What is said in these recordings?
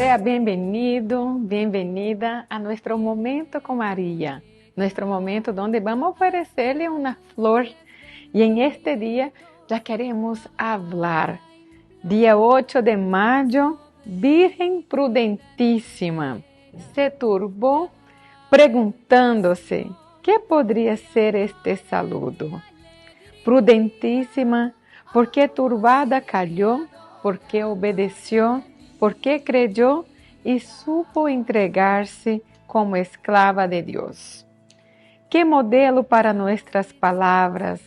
Sea bienvenido, bienvenida a nuestro momento con María, nuestro momento donde vamos a ofrecerle una flor. Y en este día ya queremos hablar. Día 8 de mayo, Virgen Prudentísima se turbó preguntándose qué podría ser este saludo. Prudentísima, porque turbada calló, porque obedeció, porque creyó y supo entregarse como esclava de Dios. Qué modelo para nuestras palabras,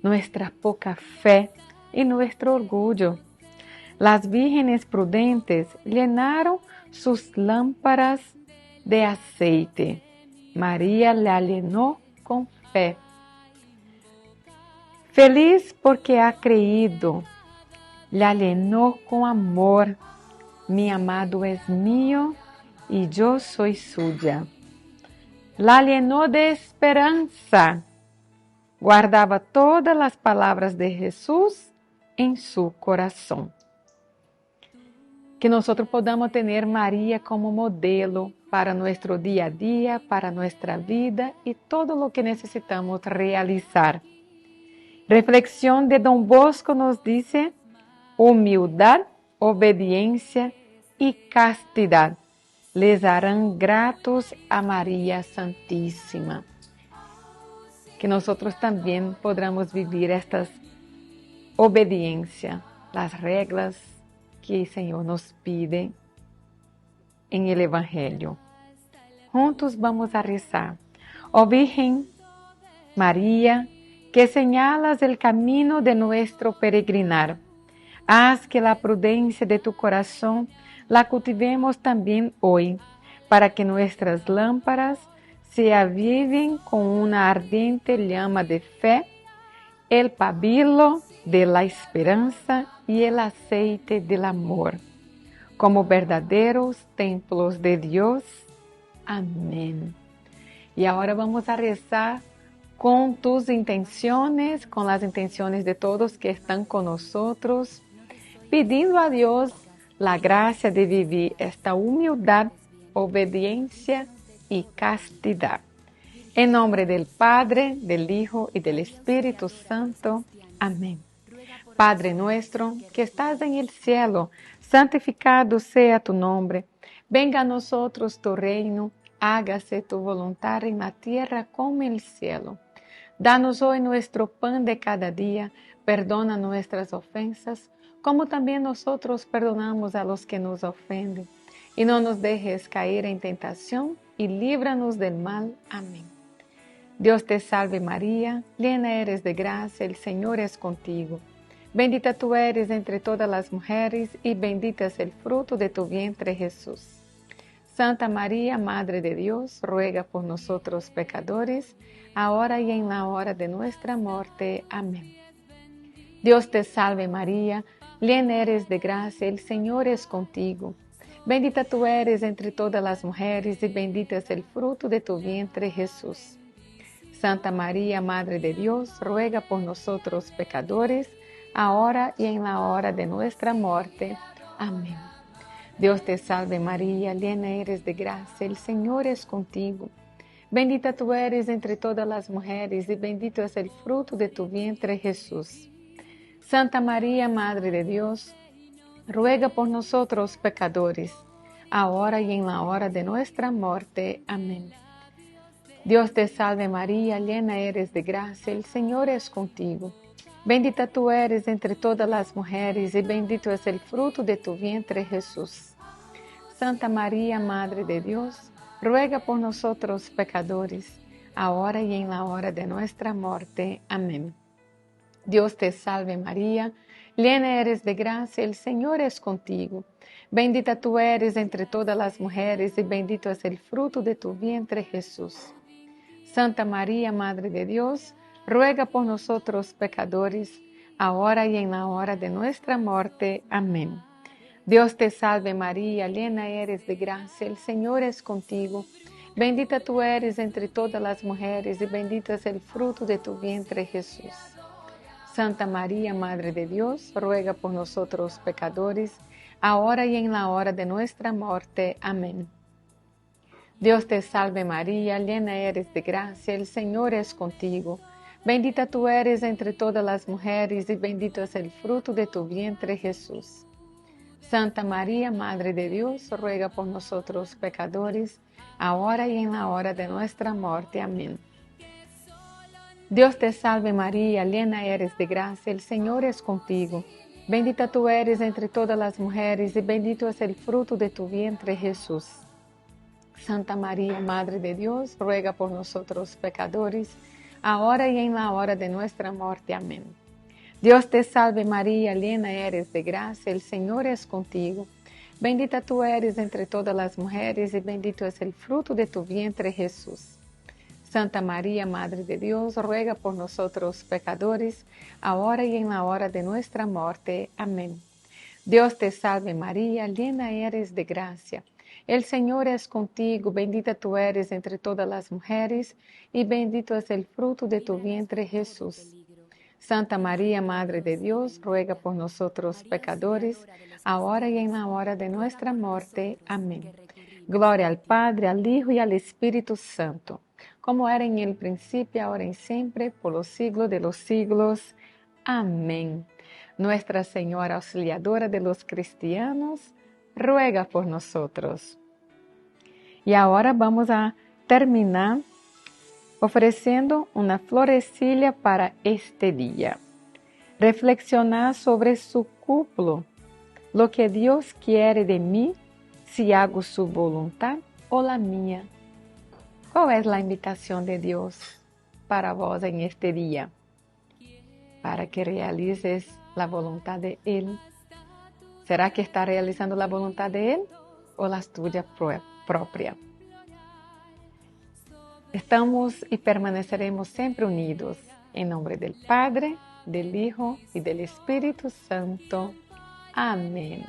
nuestra poca fe y nuestro orgullo. Las vírgenes prudentes llenaron sus lámparas de aceite. María la llenó con fe. Feliz porque ha creído, la llenó con amor. Mi amado es mío y yo soy suya. La llenó de esperanza. Guardaba todas las palabras de Jesús en su corazón. Que nosotros podamos tener María como modelo para nuestro día a día, para nuestra vida y todo lo que necesitamos realizar. Reflexión de Don Bosco nos dice: humildad, obediencia y castidad les harán gratos a María Santísima. Que nosotros también podamos vivir estas obediencias, las reglas que el Señor nos pide en el Evangelio. Juntos vamos a rezar. Oh Virgen María, que señalas el camino de nuestro peregrinar, haz que la prudencia de tu corazón la cultivemos también hoy, para que nuestras lámparas se aviven con una ardiente llama de fe, el pabilo de la esperanza y el aceite del amor, como verdaderos templos de Dios. Amén. Y ahora vamos a rezar con tus intenciones, con las intenciones de todos que están con nosotros, pidiendo a Dios la gracia de vivir esta humildad, obediencia y castidad. En nombre del Padre, del Hijo y del Espíritu Santo. Amén. Padre nuestro que estás en el cielo, santificado sea tu nombre. Venga a nosotros tu reino, hágase tu voluntad en la tierra como en el cielo. Danos hoy nuestro pan de cada día, perdona nuestras ofensas, como también nosotros perdonamos a los que nos ofenden. Y no nos dejes caer en tentación, y líbranos del mal. Amén. Dios te salve María, llena eres de gracia, el Señor es contigo. Bendita tú eres entre todas las mujeres, y bendito es el fruto de tu vientre Jesús. Santa María, Madre de Dios, ruega por nosotros pecadores, ahora y en la hora de nuestra muerte. Amén. Dios te salve María, llena eres de gracia, el Señor es contigo. Bendita tú eres entre todas las mujeres, y bendito es el fruto de tu vientre Jesús. Santa María, Madre de Dios, ruega por nosotros pecadores, ahora y en la hora de nuestra muerte. Amén. Dios te salve María, llena eres de gracia, el Señor es contigo. Bendita tú eres entre todas las mujeres, y bendito es el fruto de tu vientre Jesús. Santa María, Madre de Dios, ruega por nosotros pecadores, ahora y en la hora de nuestra muerte. Amén. Dios te salve María, llena eres de gracia, el Señor es contigo. Bendita tú eres entre todas las mujeres, y bendito es el fruto de tu vientre Jesús. Santa María, Madre de Dios, ruega por nosotros pecadores, ahora y en la hora de nuestra muerte. Amén. Dios te salve María, llena eres de gracia, el Señor es contigo. Bendita tú eres entre todas las mujeres, y bendito es el fruto de tu vientre Jesús. Santa María, Madre de Dios, ruega por nosotros pecadores, ahora y en la hora de nuestra muerte. Amén. Dios te salve María, llena eres de gracia, el Señor es contigo. Bendita tú eres entre todas las mujeres, y bendito es el fruto de tu vientre Jesús. Santa María, Madre de Dios, ruega por nosotros pecadores, ahora y en la hora de nuestra muerte. Amén. Dios te salve María, llena eres de gracia, el Señor es contigo. Bendita tú eres entre todas las mujeres y bendito es el fruto de tu vientre Jesús. Santa María, Madre de Dios, ruega por nosotros pecadores, ahora y en la hora de nuestra muerte. Amén. Dios te salve María, llena eres de gracia, el Señor es contigo. Bendita tú eres entre todas las mujeres y bendito es el fruto de tu vientre Jesús. Santa María, Madre de Dios, ruega por nosotros pecadores, ahora y en la hora de nuestra muerte. Amén. Dios te salve María, llena eres de gracia, el Señor es contigo. Bendita tú eres entre todas las mujeres y bendito es el fruto de tu vientre Jesús. Santa María, Madre de Dios, ruega por nosotros pecadores, ahora y en la hora de nuestra muerte. Amén. Dios te salve María, llena eres de gracia. El Señor es contigo, bendita tú eres entre todas las mujeres y bendito es el fruto de tu vientre Jesús. Santa María, Madre de Dios, ruega por nosotros pecadores, ahora y en la hora de nuestra muerte. Amén. Gloria al Padre, al Hijo y al Espíritu Santo, como era en el principio, ahora y siempre, por los siglos de los siglos. Amén. Nuestra Señora Auxiliadora de los cristianos, ruega por nosotros. Y ahora vamos a terminar ofreciendo una florecilla para este día. Reflexionar sobre su cúpulo, lo que Dios quiere de mí, si hago su voluntad o la mía. ¿Cuál es la invitación de Dios para vos en este día? Para que realices la voluntad de Él. ¿Será que está realizando la voluntad de Él o la tuya propia? Estamos y permaneceremos siempre unidos. En nombre del Padre, del Hijo y del Espíritu Santo. Amén.